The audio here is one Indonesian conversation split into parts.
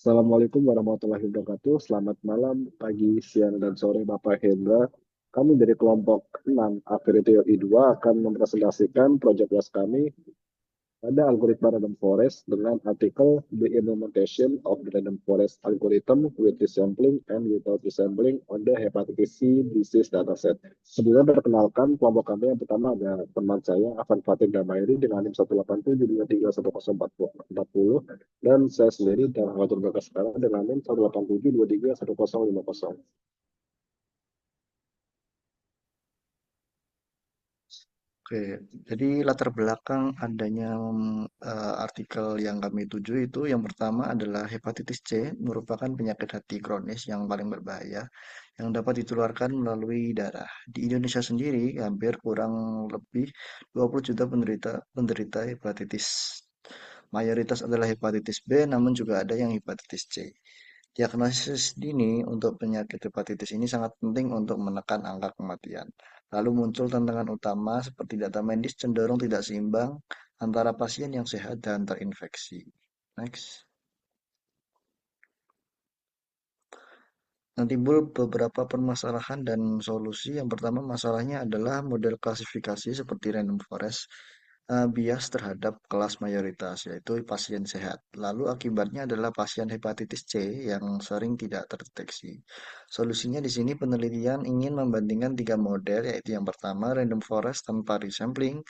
Assalamualaikum warahmatullahi wabarakatuh. Selamat malam, pagi, siang, dan sore Bapak Hendra. Kami dari kelompok 6 Aperito I2 akan mempresentasikan proyek UAS kami pada algoritma random forest dengan artikel The Implementation of the Random Forest Algorithm with Resampling and Without Resampling on the Hepatitis C Disease Dataset. Sebelumnya perkenalkan kelompok kami yang pertama ada teman saya Afan Fatih Damairi dengan NIM 187231040 dan saya sendiri dan Fatur Bakaskara dengan NIM 187231050. Oke, jadi latar belakang adanya artikel yang kami tuju itu yang pertama adalah hepatitis C merupakan penyakit hati kronis yang paling berbahaya yang dapat ditularkan melalui darah. Di Indonesia sendiri hampir kurang lebih 20 juta penderita penderita hepatitis. Mayoritas adalah hepatitis B, namun juga ada yang hepatitis C. Diagnosis dini untuk penyakit hepatitis ini sangat penting untuk menekan angka kematian. Lalu muncul tantangan utama seperti data medis cenderung tidak seimbang antara pasien yang sehat dan terinfeksi. Next. Nah, timbul beberapa permasalahan dan solusi. Yang pertama masalahnya adalah model klasifikasi seperti random forest bias terhadap kelas mayoritas, yaitu pasien sehat. Lalu akibatnya adalah pasien hepatitis C yang sering tidak terdeteksi. Solusinya di sini penelitian ingin membandingkan tiga model, yaitu yang pertama random forest tanpa resampling,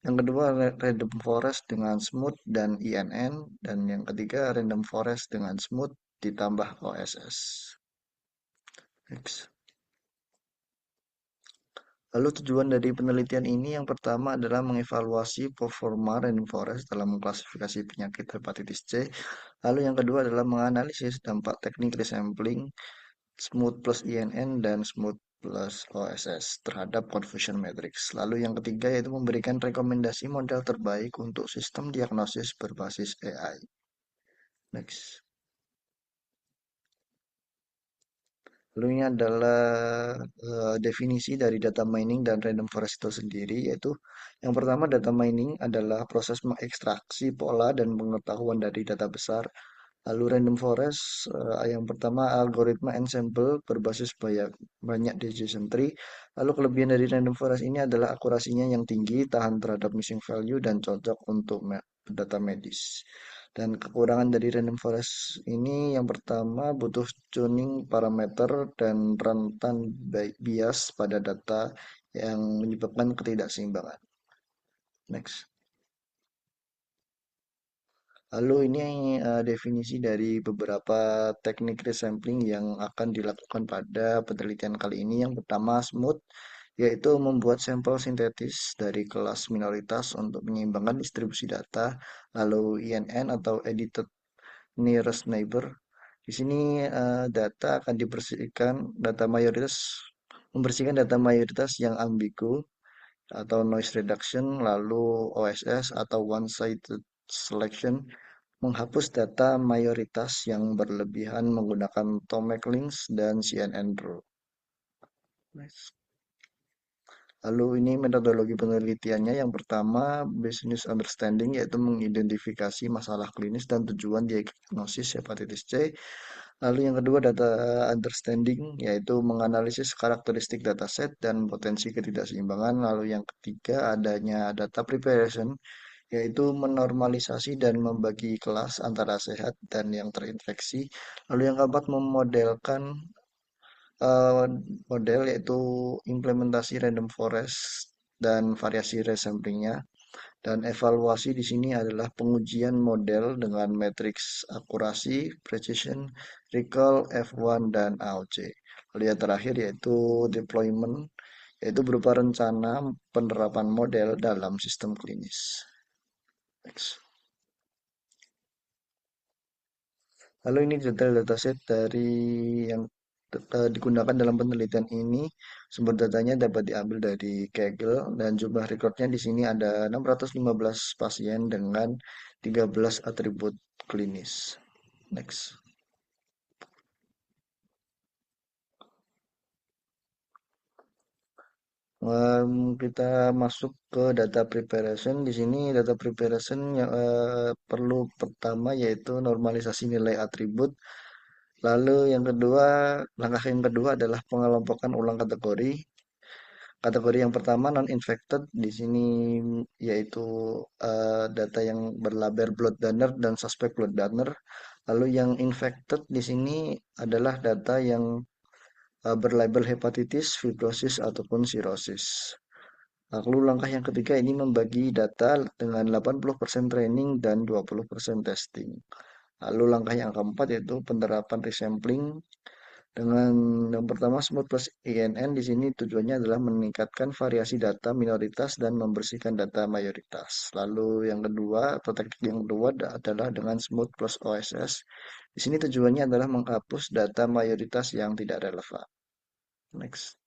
yang kedua random forest dengan smooth dan INN, dan yang ketiga random forest dengan smooth ditambah OSS. Next. Lalu tujuan dari penelitian ini yang pertama adalah mengevaluasi performa random forest dalam mengklasifikasi penyakit hepatitis C. Lalu yang kedua adalah menganalisis dampak teknik resampling smooth plus INN dan smooth plus OSS terhadap confusion matrix. Lalu yang ketiga yaitu memberikan rekomendasi model terbaik untuk sistem diagnosis berbasis AI. Next. Lalu ini adalah definisi dari data mining dan random forest itu sendiri, yaitu yang pertama data mining adalah proses mengekstraksi pola dan pengetahuan dari data besar. Lalu random forest yang pertama algoritma ensemble berbasis banyak decision tree. Lalu kelebihan dari random forest ini adalah akurasinya yang tinggi, tahan terhadap missing value dan cocok untuk data medis. Dan kekurangan dari random forest ini yang pertama butuh tuning parameter dan rentan bias pada data yang menyebabkan ketidakseimbangan. Next. Lalu ini definisi dari beberapa teknik resampling yang akan dilakukan pada penelitian kali ini. Yang pertama smooth, yaitu membuat sampel sintetis dari kelas minoritas untuk menyeimbangkan distribusi data. Lalu INN atau edited nearest neighbor. Di sini data akan dibersihkan, data mayoritas membersihkan data mayoritas yang ambigu atau noise reduction, lalu OSS atau one-sided selection menghapus data mayoritas yang berlebihan menggunakan Tomac Links dan CNN Pro. Nice. Lalu ini metodologi penelitiannya yang pertama business understanding yaitu mengidentifikasi masalah klinis dan tujuan diagnosis hepatitis C. Lalu yang kedua data understanding yaitu menganalisis karakteristik dataset dan potensi ketidakseimbangan. Lalu yang ketiga adanya data preparation yaitu menormalisasi dan membagi kelas antara sehat dan yang terinfeksi. Lalu yang keempat memodelkan eh, model yaitu implementasi random forest dan variasi resamplingnya. Dan evaluasi di sini adalah pengujian model dengan matriks akurasi, precision, recall, F1, dan AOC. Lalu yang terakhir yaitu deployment, yaitu berupa rencana penerapan model dalam sistem klinis. Next. Lalu ini detail dataset dari yang digunakan dalam penelitian ini. Sumber datanya dapat diambil dari Kaggle dan jumlah rekornya di sini ada 615 pasien dengan 13 atribut klinis. Next. Kita masuk ke data preparation. Di sini data preparation yang perlu pertama yaitu normalisasi nilai atribut. Lalu langkah yang kedua adalah pengelompokan ulang kategori. Kategori yang pertama non-infected di sini yaitu data yang berlabel blood donor dan suspek blood donor. Lalu yang infected di sini adalah data yang berlabel hepatitis, fibrosis ataupun cirrhosis. Lalu langkah yang ketiga ini membagi data dengan 80% training dan 20% testing. Lalu langkah yang keempat yaitu penerapan resampling dengan yang pertama Smooth plus INN di sini tujuannya adalah meningkatkan variasi data minoritas dan membersihkan data mayoritas. Lalu yang kedua atau teknik yang kedua adalah dengan Smooth plus OSS. Di sini tujuannya adalah menghapus data mayoritas yang tidak relevan. Next.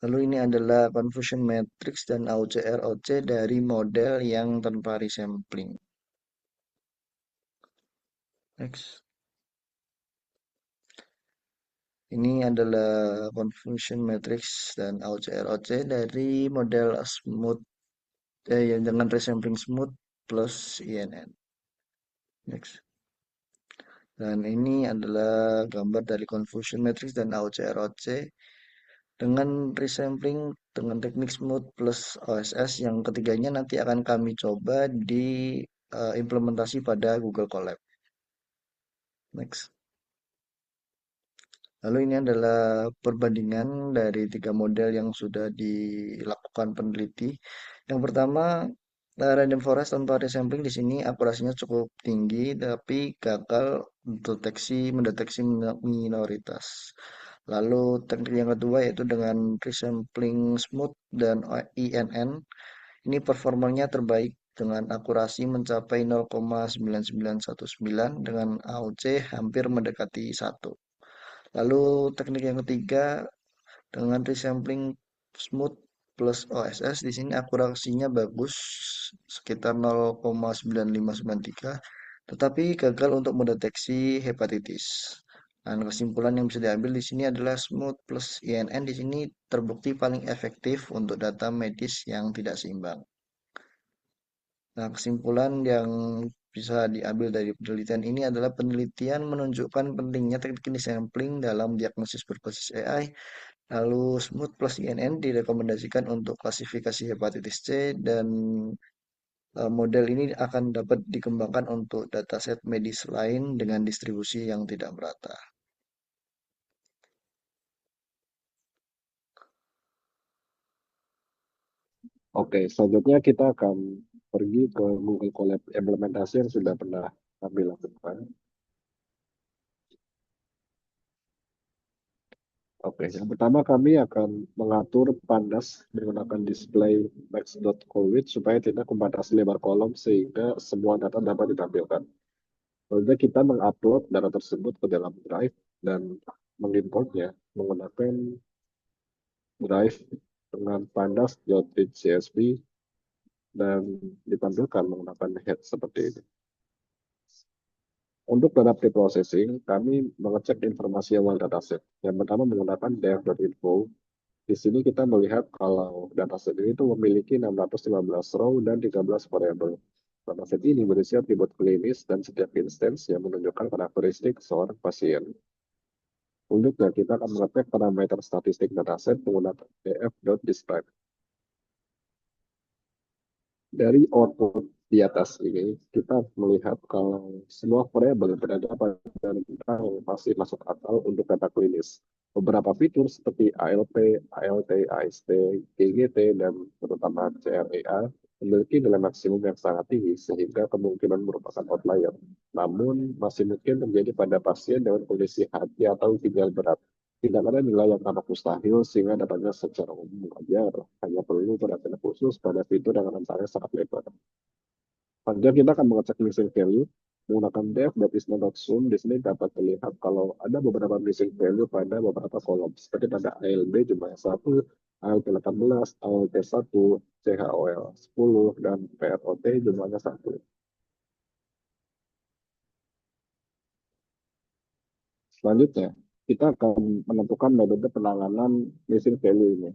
Lalu ini adalah confusion matrix dan OCR-OC dari model yang tanpa resampling. Next. Ini adalah confusion matrix dan OCR-OC dari model smooth yang dengan resampling smooth plus INN. Next. Dan ini adalah gambar dari confusion matrix dan OCR-OC dengan resampling dengan teknik smooth plus OSS yang ketiganya nanti akan kami coba di implementasi pada Google Colab. Next. Lalu ini adalah perbandingan dari tiga model yang sudah dilakukan peneliti. Yang pertama, random forest tanpa resampling di sini akurasinya cukup tinggi, tapi gagal mendeteksi minoritas. Lalu teknik yang kedua yaitu dengan resampling smooth dan INN. Ini performanya terbaik dengan akurasi mencapai 0,9919 dengan AUC hampir mendekati 1. Lalu teknik yang ketiga dengan resampling smooth plus OSS di sini akurasinya bagus sekitar 0,9593 tetapi gagal untuk mendeteksi hepatitis. Dan kesimpulan yang bisa diambil di sini adalah smooth plus INN di sini terbukti paling efektif untuk data medis yang tidak seimbang. Nah, kesimpulan yang bisa diambil dari penelitian ini adalah penelitian menunjukkan pentingnya teknik sampling dalam diagnosis berbasis AI. Lalu Smooth plus INN direkomendasikan untuk klasifikasi hepatitis C dan model ini akan dapat dikembangkan untuk dataset medis lain dengan distribusi yang tidak merata. Oke, selanjutnya kita akan pergi ke Google Colab implementasi yang sudah pernah kami lakukan. Oke, yang pertama kami akan mengatur pandas menggunakan display max.colwidth supaya tidak membatasi lebar kolom sehingga semua data dapat ditampilkan. Lalu kita mengupload data tersebut ke dalam Drive dan mengimportnya menggunakan Drive dengan pandas.csv dan ditampilkan menggunakan head seperti ini. Untuk data preprocessing, kami mengecek informasi awal dataset. Yang pertama menggunakan def.info. Di sini kita melihat kalau dataset ini itu memiliki 615 row dan 13 variabel. Dataset ini berisi atribut klinis dan setiap instance yang menunjukkan karakteristik seorang pasien. Selanjutnya, kita akan mengecek parameter statistik dataset menggunakan df.describe. Dari output di atas ini, kita melihat kalau semua variabel yang berada pada rentang masih masuk akal untuk data klinis. Beberapa fitur seperti ALP, ALT, AST, GGT, dan terutama CREA memiliki nilai maksimum yang sangat tinggi sehingga kemungkinan merupakan outlier. Namun, masih mungkin terjadi pada pasien dengan kondisi hati atau ginjal berat. Tidak ada nilai yang tampak mustahil sehingga datanya secara umum wajar. Hanya perlu perhatian khusus pada fitur yang rentangnya sangat lebar. Selanjutnya kita akan mengecek missing value menggunakan def.isna.zoom. Di sini dapat terlihat kalau ada beberapa missing value pada beberapa kolom. Seperti pada ALB jumlahnya 1, ALT 18, ALT 1, CHOL 10, dan PROT jumlahnya 1. Selanjutnya, kita akan menentukan metode penanganan missing value ini.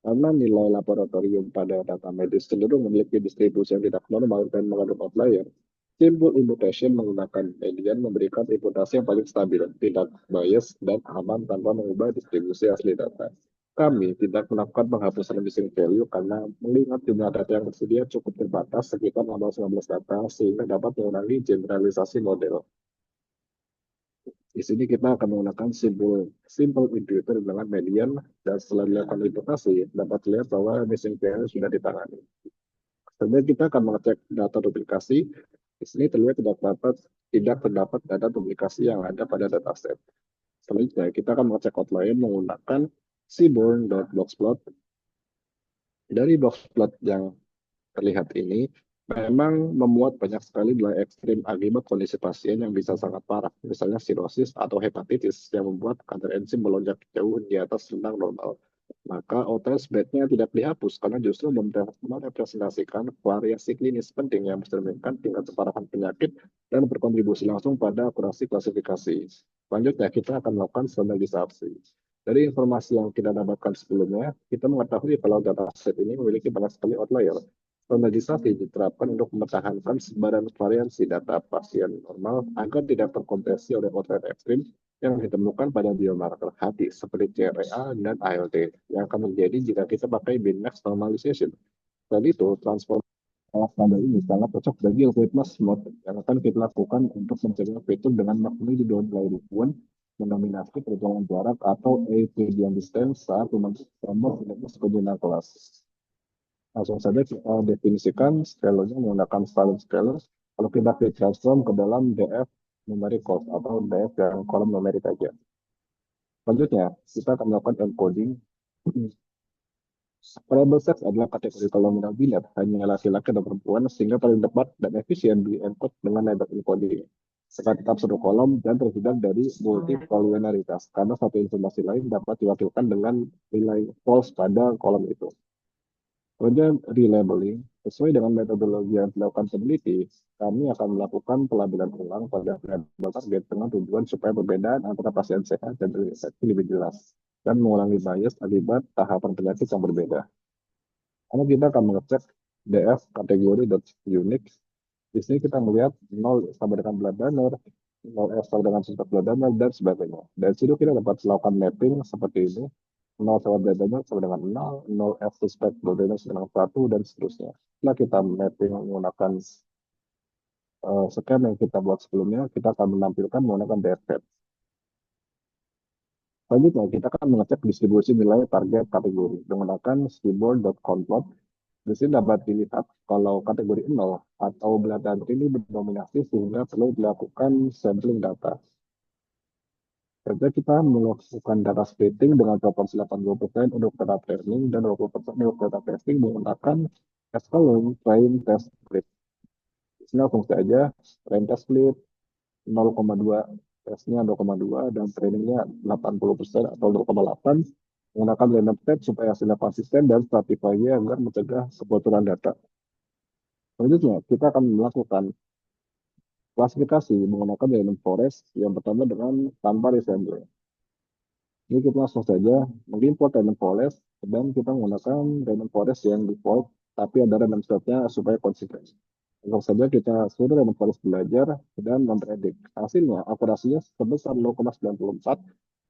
Karena nilai laboratorium pada data medis cenderung memiliki distribusi yang tidak normal dan mengandung outlier, simple imputation menggunakan median memberikan imputasi yang paling stabil, tidak bias, dan aman tanpa mengubah distribusi asli data. Kami tidak melakukan penghapusan missing value karena melihat jumlah data yang tersedia cukup terbatas, sekitar 16-19 data, sehingga dapat mengurangi generalisasi model. Di sini kita akan menggunakan simple indicator dengan median, dan setelah dilakukan imputasi dapat dilihat bahwa missing value sudah ditangani. Kemudian kita akan mengecek data duplikasi. Di sini terlihat tidak terdapat data duplikasi yang ada pada dataset. Selanjutnya kita akan mengecek outlier menggunakan seaborn.boxplot. Dari boxplot yang terlihat ini memang memuat banyak sekali nilai ekstrim akibat kondisi pasien yang bisa sangat parah, misalnya sirosis atau hepatitis yang membuat kadar enzim melonjak jauh di atas rentang normal. Maka OTS bednya tidak dihapus karena justru merepresentasikan variasi klinis penting yang mencerminkan tingkat keparahan penyakit dan berkontribusi langsung pada akurasi klasifikasi. Selanjutnya, kita akan melakukan standarisasi. Dari informasi yang kita dapatkan sebelumnya, kita mengetahui kalau dataset ini memiliki banyak sekali outlier. Standarisasi diterapkan untuk mempertahankan sebaran variasi data pasien normal agar tidak terkompresi oleh outlier ekstrim yang ditemukan pada biomarker hati seperti CRA dan ALT yang akan terjadi jika kita pakai binmax normalization. Dan itu, transformasi standar ini sangat cocok bagi algoritma smooth yang akan kita lakukan untuk mencari fitur dengan magnitudo nilai ribuan mendominasi perjalanan jarak atau Euclidean distance saat membentuk framework untuk pengguna kelas. Langsung saja kita definisikan scalarnya menggunakan Stalin scalar. Kalau kita transform ke dalam DF numeric cost atau DF yang kolom numerik aja. Selanjutnya, kita akan melakukan encoding. Variable sex adalah kategori kolominal biner, hanya laki-laki dan perempuan, sehingga paling tepat dan efisien di-encode dengan label encoding. Sekat tetap satu kolom dan terhindar dari multikolonialitas, karena satu informasi lain dapat diwakilkan dengan nilai false pada kolom itu. Kemudian relabeling, sesuai dengan metodologi yang dilakukan peneliti, kami akan melakukan pelabelan ulang pada variabel target dengan tujuan supaya perbedaan antara pasien sehat dan terinfeksi lebih jelas dan mengurangi bias akibat tahapan penyakit yang berbeda. Karena kita akan mengecek DF kategori unique. Di sini kita melihat 0 sama dengan blood donor, 0 F sama dengan suspek blood donor, dan sebagainya. Dari situ kita dapat melakukan mapping seperti ini. 0 sama blood donor sama dengan 0, 0 F suspek blood donor sama dengan 1, dan seterusnya. Setelah kita mapping menggunakan scan yang kita buat sebelumnya, kita akan menampilkan menggunakan DFZ. Selanjutnya, kita akan mengecek distribusi nilai target kategori menggunakan seaborn.conplot. Di sini dapat dilihat kalau kategori 0 atau beladan ini berdominasi sehingga perlu dilakukan sampling data. Jadi kita melakukan data splitting dengan proporsi 80% untuk data training dan 20% untuk data testing menggunakan escalon train test split. Di sini langsung saja train test split 0,2, tesnya 0,2 dan trainingnya 80% atau 0,8 menggunakan random step supaya hasilnya konsisten dan stratify-nya agar mencegah kebocoran data. Selanjutnya, kita akan melakukan klasifikasi menggunakan random forest yang pertama dengan tanpa reassembly. Ini kita langsung saja mengimport random forest dan kita menggunakan random forest yang default, tapi ada random step-nya supaya konsisten. Langsung saja kita suruh random forest belajar dan mempredik. Hasilnya, akurasinya sebesar 0,94,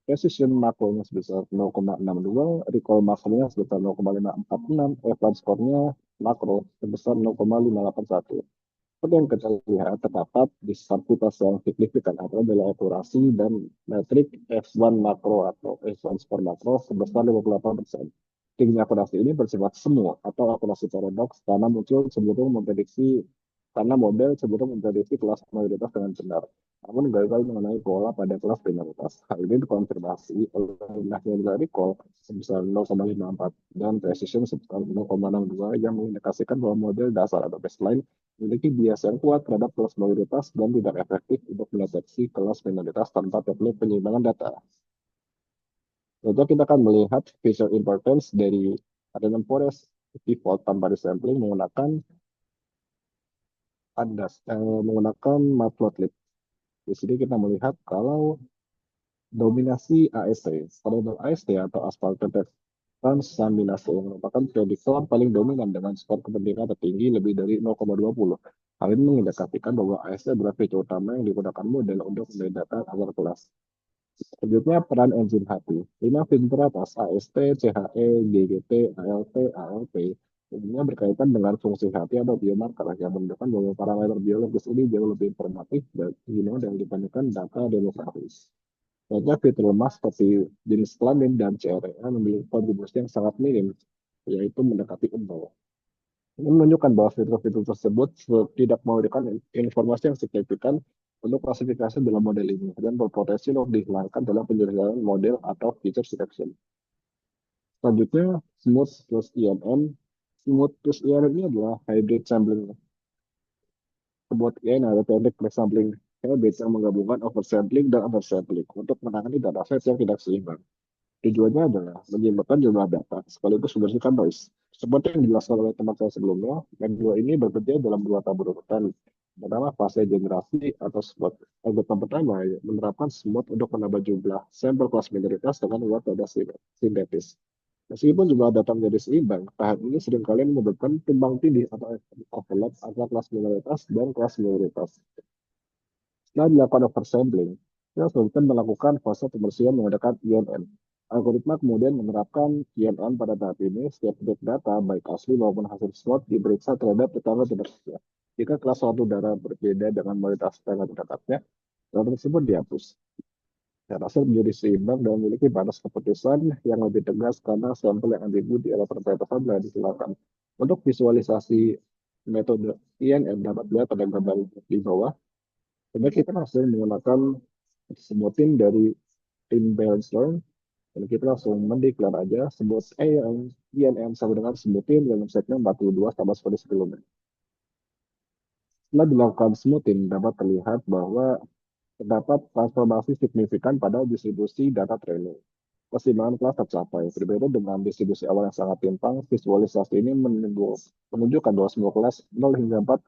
precision makronya sebesar 0,62, recall makronya sebesar 0,546, advance score-nya makro sebesar 0,581. Seperti yang kita lihat, terdapat disparitas yang signifikan antara nilai akurasi dan metrik F1 makro atau F1 score makro sebesar 58%. Tinggi akurasi ini bersifat semu atau akurasi paradoks karena muncul sebelum memprediksi karena model sebelum memprediksi kelas mayoritas dengan benar. Namun gagal mengenai pola pada kelas minoritas. Hal ini dikonfirmasi oleh rendahnya nilai recall sebesar 0,54 dan precision sebesar 0,62 yang mengindikasikan bahwa model dasar atau baseline memiliki bias yang kuat terhadap kelas mayoritas dan tidak efektif untuk mendeteksi kelas minoritas tanpa teknik penyiimbangan data. Lalu kita akan melihat feature importance dari random forest default tanpa resampling menggunakan menggunakan matplotlib. Di sini kita melihat kalau Dominasi AST. Variabel AST atau asphalted transaminase yang merupakan prediktor paling dominan dengan skor kepentingan tertinggi lebih dari 0,20. Hal ini mengindikasikan bahwa AST adalah fitur utama yang digunakan model untuk membedakan antar kelas. Selanjutnya, peran enzim hati. 5 fitur teratas AST, CHE, GGT, ALT, ALP umumnya berkaitan dengan fungsi hati atau biomarker yang menunjukkan bahwa parameter biologis ini jauh lebih informatif bagi model dibandingkan data demografis. Contohnya fitur lemas seperti jenis kelamin dan CRA memiliki kontribusi yang sangat minim, yaitu mendekati 0. Ini menunjukkan bahwa fitur-fitur tersebut tidak memberikan informasi yang signifikan untuk klasifikasi dalam model ini dan berpotensi untuk dihilangkan dalam penjelasan model atau feature selection. Selanjutnya, smooth plus INN. Smooth plus INN ini adalah hybrid sampling. Sebuah INN ada teknik pre-sampling hybrid yang menggabungkan oversampling dan undersampling untuk menangani dataset yang tidak seimbang. Tujuannya adalah menyeimbangkan jumlah data sekaligus membersihkan noise. Seperti yang dijelaskan oleh teman saya sebelumnya, M2 ini bekerja dalam dua tahap urutan. Pertama, fase generasi atau smooth. Algoritma pertama menerapkan smooth untuk menambah jumlah sampel kelas minoritas dengan luas data sintetis. Meskipun jumlah data menjadi seimbang, tahap ini seringkali menyebabkan tumbang tindih atau overlap antara kelas minoritas dan kelas mayoritas. Setelah dilakukan oversampling, kita selanjutnya melakukan fase pembersihan menggunakan INN. Algoritma kemudian menerapkan INN pada tahap ini. Setiap bit data, baik asli maupun hasil slot, diperiksa terhadap tetangga terdekatnya. Jika kelas suatu darah berbeda dengan mayoritas tetangga terdekatnya, data tersebut dihapus. Dan hasil menjadi seimbang dan memiliki batas keputusan yang lebih tegas karena sampel yang ambigu di era perbatasan telah dihilangkan. Untuk visualisasi metode INN dapat dilihat pada gambar di bawah. Sebenarnya kita langsung menggunakan sebutin dari tim balance learn dan kita langsung mendeklar aja sebut yang INN sama dengan sebutin dalam segmen 42 sama seperti sebelumnya. Setelah dilakukan smoothing dapat terlihat bahwa terdapat transformasi signifikan pada distribusi data training. Keseimbangan kelas tercapai. Berbeda dengan distribusi awal yang sangat timpang, visualisasi ini menunjukkan bahwa semua kelas 0 hingga 4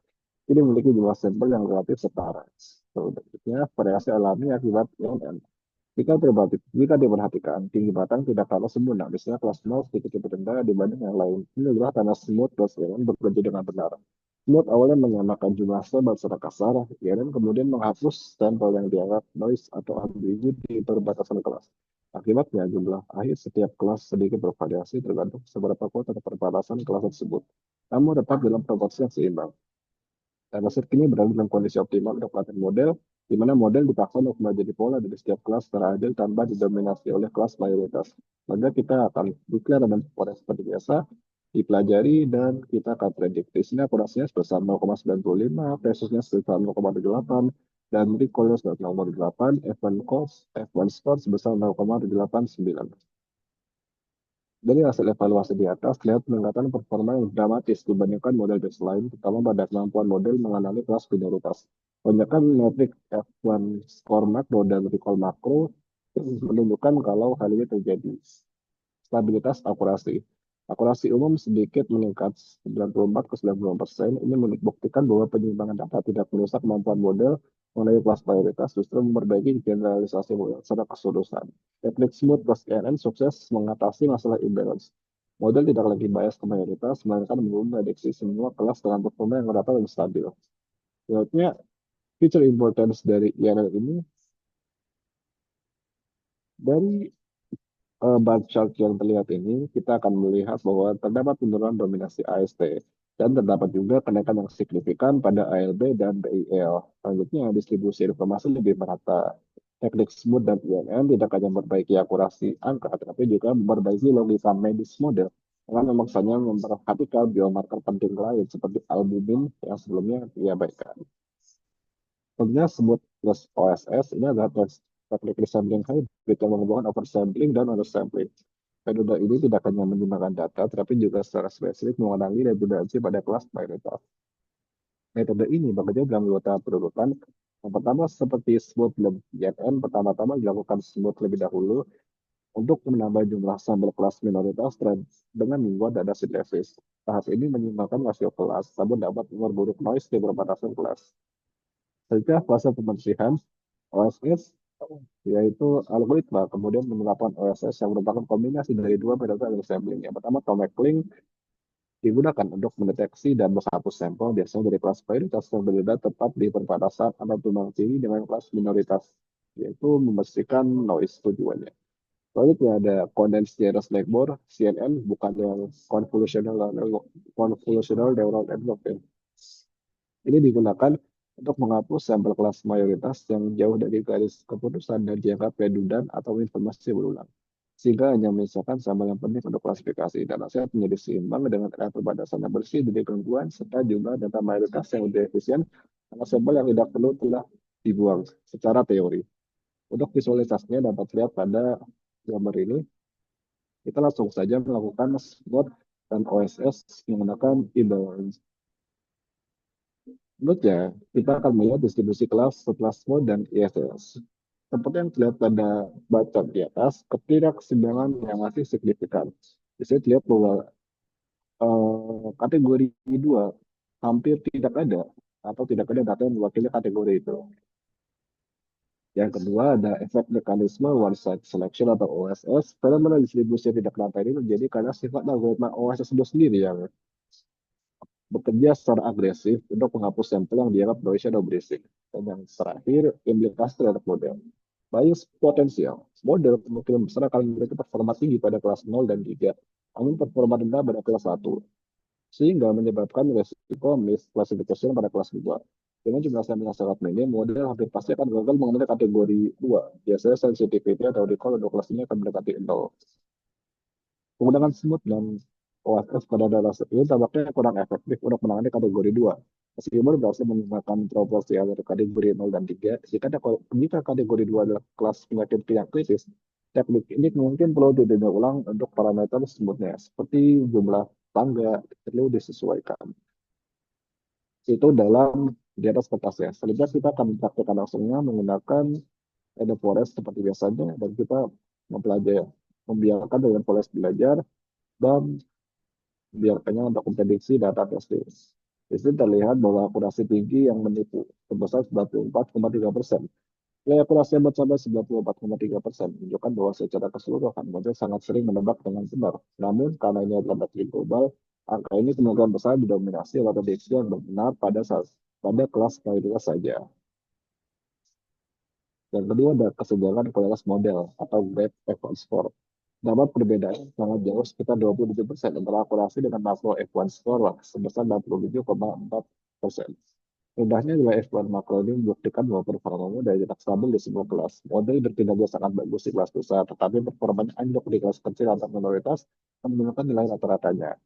ini memiliki jumlah sampel yang relatif setara. Selanjutnya, variasi alami akibat INN. Jika diperhatikan, tinggi batang tidak kalah sempurna. Misalnya kelas 0 sedikit lebih rendah dibanding yang lain. Ini adalah karena smooth plus INN bekerja dengan benar. Smooth awalnya menyamakan jumlah sampel secara kasar, INN kemudian menghapus sampel yang dianggap noise atau ambigu di perbatasan kelas. Akibatnya, jumlah akhir setiap kelas sedikit bervariasi tergantung seberapa kuat atau perbatasan kelas tersebut. Namun tetap dalam proporsi yang seimbang. Dataset kini berada dalam kondisi optimal untuk pelatihan model, di mana model dipaksa untuk menjadi pola dari setiap kelas secara adil tanpa didominasi oleh kelas mayoritas. Maka kita akan declare dan pola seperti biasa, dipelajari dan kita akan prediksi. Di sini akurasinya sebesar 0,95, precisionnya sebesar 0,78, dan recall-nya sebesar 0,8, F1 score sebesar 0,889. Dari hasil evaluasi di atas, terlihat peningkatan performa yang dramatis dibandingkan model baseline, terutama pada kemampuan model mengenali kelas minoritas. Lonjakan metrik F1 score makro dan recall makro menunjukkan kalau hal ini terjadi. Stabilitas akurasi. Akurasi umum sedikit meningkat 94 ke 90%. Ini membuktikan bahwa penyimpangan data tidak merusak kemampuan model mengenai kelas mayoritas, justru memperbaiki generalisasi model secara keseluruhan. Teknik smooth plus KNN sukses mengatasi masalah imbalance. Model tidak lagi bias ke mayoritas, melainkan memprediksi semua kelas dengan performa yang rata dan stabil. Menurutnya, feature importance dari INN ini dari bar chart yang terlihat ini, kita akan melihat bahwa terdapat penurunan dominasi AST dan terdapat juga kenaikan yang signifikan pada ALB dan BIL. Selanjutnya, distribusi informasi lebih merata. Teknik smooth dan INN tidak hanya memperbaiki akurasi angka, tetapi juga memperbaiki logika medis model dengan memaksanya memperhatikan biomarker penting lain seperti albumin yang sebelumnya diabaikan. Tentunya smooth plus OSS ini adalah teknik resampling hybrid yang menghubungkan oversampling dan undersampling. Metode ini tidak hanya menyeimbangkan data, tetapi juga secara spesifik mengurangi redundansi pada kelas mayoritas. Metode ini bekerja dalam dua tahap perurutan. Yang pertama, seperti smooth YN, pertama-tama dilakukan smooth lebih dahulu untuk menambah jumlah sampel kelas minoritas dengan membuat data sintesis. Tahap ini menyeimbangkan rasio kelas, namun dapat memperburuk noise di perbatasan kelas. Setelah fase pembersihan, OSS yaitu algoritma kemudian menerapkan OSS yang merupakan kombinasi dari dua metode sampling. Yang pertama, Tomac-Link digunakan untuk mendeteksi dan menghapus sampel biasanya dari kelas prioritas yang berbeda tepat di perbatasan atau tumbang tinggi dengan kelas minoritas, yaitu memastikan noise tujuannya. Selanjutnya ada Condensed General Network CNN, bukan yang convolutional neural network ya. Ini digunakan untuk menghapus sampel kelas mayoritas yang jauh dari garis keputusan dan jangka pedudan atau informasi berulang. Sehingga hanya menyisakan sampel yang penting untuk klasifikasi. Dan hasil menjadi seimbang dengan area perbatasan yang bersih dari gangguan serta jumlah data mayoritas yang lebih efisien karena sampel yang tidak perlu telah dibuang secara teori. Untuk visualisasinya dapat lihat pada gambar ini. Kita langsung saja melakukan smooth dan OSS menggunakan imbalance. Menurutnya, kita akan melihat distribusi kelas setelah smooth dan ISS. Seperti yang terlihat pada bacaan di atas, ketidakseimbangan yang masih signifikan. Di sini terlihat bahwa kategori 2 hampir tidak ada atau tidak ada data yang mewakili kategori itu. Yang kedua ada efek mekanisme one side selection atau OSS. Fenomena distribusi yang tidak rata ini terjadi karena sifat algoritma OSS itu sendiri yang bekerja secara agresif untuk menghapus sampel yang dianggap noisy atau berisik. Dan yang terakhir, implikasi terhadap model. Bias potensial. Model kemungkinan besar akan memiliki performa tinggi pada kelas 0 dan 3, namun performa rendah pada kelas 1, sehingga menyebabkan resiko misclassification pada kelas 2. Dengan jumlah sampel yang sangat minim, model hampir pasti akan gagal mengenai kategori 2. Biasanya sensitivity atau recall untuk kelas ini akan mendekati 0. Penggunaan smooth dan OSS pada data ini tampaknya kurang efektif untuk menangani kategori 2. Meskipun berhasil menggunakan proporsi antara kategori 0 dan 3, jika kategori 2 adalah kelas penyakit yang kritis, teknik ini mungkin perlu ditinjau ulang untuk parameter smoothnya, seperti jumlah tangga perlu disesuaikan. Itu dalam di atas kertasnya. Selanjutnya kita akan praktekkan langsungnya menggunakan Random Forest seperti biasanya, dan kita mempelajari, membiarkan Random Forest belajar, dan biarkannya untuk memprediksi data testing. Di sini terlihat bahwa akurasi tinggi yang menipu sebesar 94,3%. Nilai akurasi yang mencapai 94,3% menunjukkan bahwa secara keseluruhan model sangat sering menebak dengan benar. Namun karena ini adalah metrik global, angka ini kemungkinan besar didominasi oleh prediksi yang benar pada kelas prioritas saja. Yang kedua ada keseimbangan kualitas model atau Great F1 Score. Dapat perbedaan sangat jauh sekitar 27% antara akurasi dengan makro F1 score sebesar 67,4%. Rendahnya nilai F1 makro ini membuktikan bahwa performamu dari tidak stabil di sebuah kelas. Model berkinerja sangat bagus di kelas besar, tetapi performanya anjlok di kelas kecil atau minoritas yang menunjukkan nilai rata-ratanya.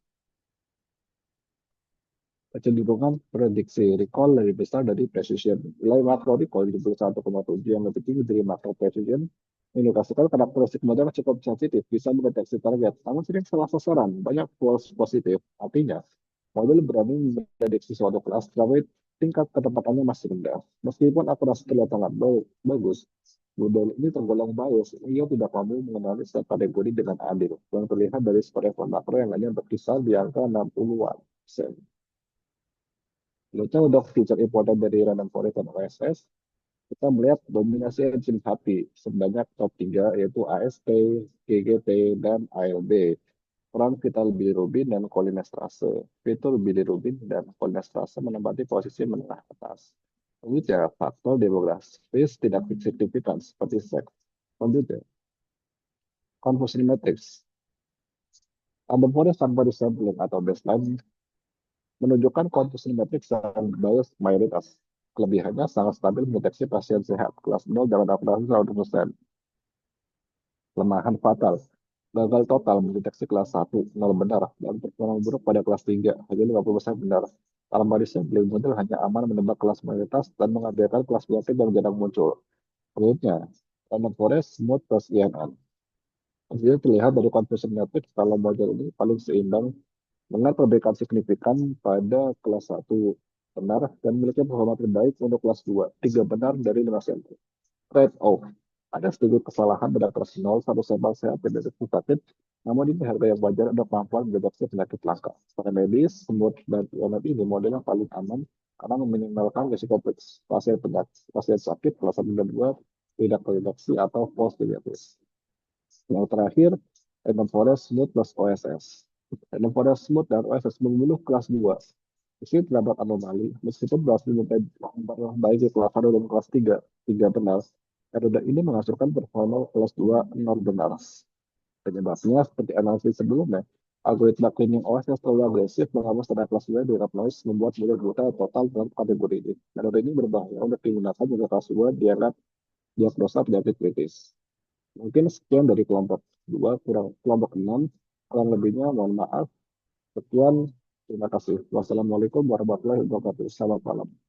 Kecenderungan prediksi recall lebih besar dari precision. Nilai makro recall 71,7 yang lebih tinggi dari makro precision mengindikasikan karakteristik model cukup sensitif, bisa mendeteksi target, namun sering salah sasaran, banyak false positif. Artinya, model berani memprediksi suatu kelas, tapi tingkat ketepatannya masih rendah. Meskipun akurasi terlihat sangat bagus, model ini tergolong bias. Ia tidak mampu mengenali setiap kategori dengan adil, yang terlihat dari skor F1 makro yang hanya berkisar di angka 60-an persen. Lalu untuk feature important dari Random Forest dan OSS, kita melihat dominasi enzim hati sebanyak top 3 yaitu AST, GGT, dan ALB. Peran vital bilirubin dan kolinesterase. Vital bilirubin dan kolinesterase menempati posisi menengah atas. Selanjutnya, faktor demografis tidak signifikan seperti seks. Selanjutnya, confusion matrix. Ada model tanpa disampling atau baseline menunjukkan confusion matrix dan bias mayoritas. Kelebihannya sangat stabil mendeteksi pasien sehat kelas 0 dengan akurasi 100%. Kelemahan fatal. Gagal total mendeteksi kelas 1, 0 benar, dan performa buruk pada kelas 3, hanya 50% benar. Tanpa disampling model hanya aman menebak kelas mayoritas dan mengabaikan kelas penyakit yang jarang muncul. Berikutnya, Random Forest Smooth plus INN. Jadi terlihat dari confusion matrix kalau model ini paling seimbang dengan perbaikan signifikan pada kelas 1 benar dan memiliki performa terbaik untuk kelas 2, 3 benar dari 5 sampel. Trade-off. Ada sedikit kesalahan pada kelas 0, satu sampel sehat tidak sakit, namun ini harga yang wajar untuk kemampuan mendeteksi penyakit langka. Secara medis, semut dan ionat ini model yang paling aman karena meminimalkan risiko pasien penyakit, pasien sakit kelas 1 dan 2 tidak reduksi atau false negatives. Yang terakhir, Random Forest Smooth plus OSS. Random Forest Smooth dan OSS membunuh kelas 2. Di sini terdapat anomali, meskipun berhasil memperbaiki kelas 1 dan kelas 3, 3 benar, metode ini menghasilkan performa kelas 2 non benar. Penyebabnya, seperti analisis sebelumnya, algoritma cleaning OSS terlalu agresif menghapus data kelas 2 di noise membuat mulut buta total dalam kategori ini. Metode ini berbahaya untuk digunakan jika kelas 2 dianggap diagnosa penyakit kritis. Mungkin sekian dari kelompok 2, kurang kelompok 6. Kurang lebihnya mohon maaf. Sekian, terima kasih. Wassalamualaikum warahmatullahi wabarakatuh. Selamat malam.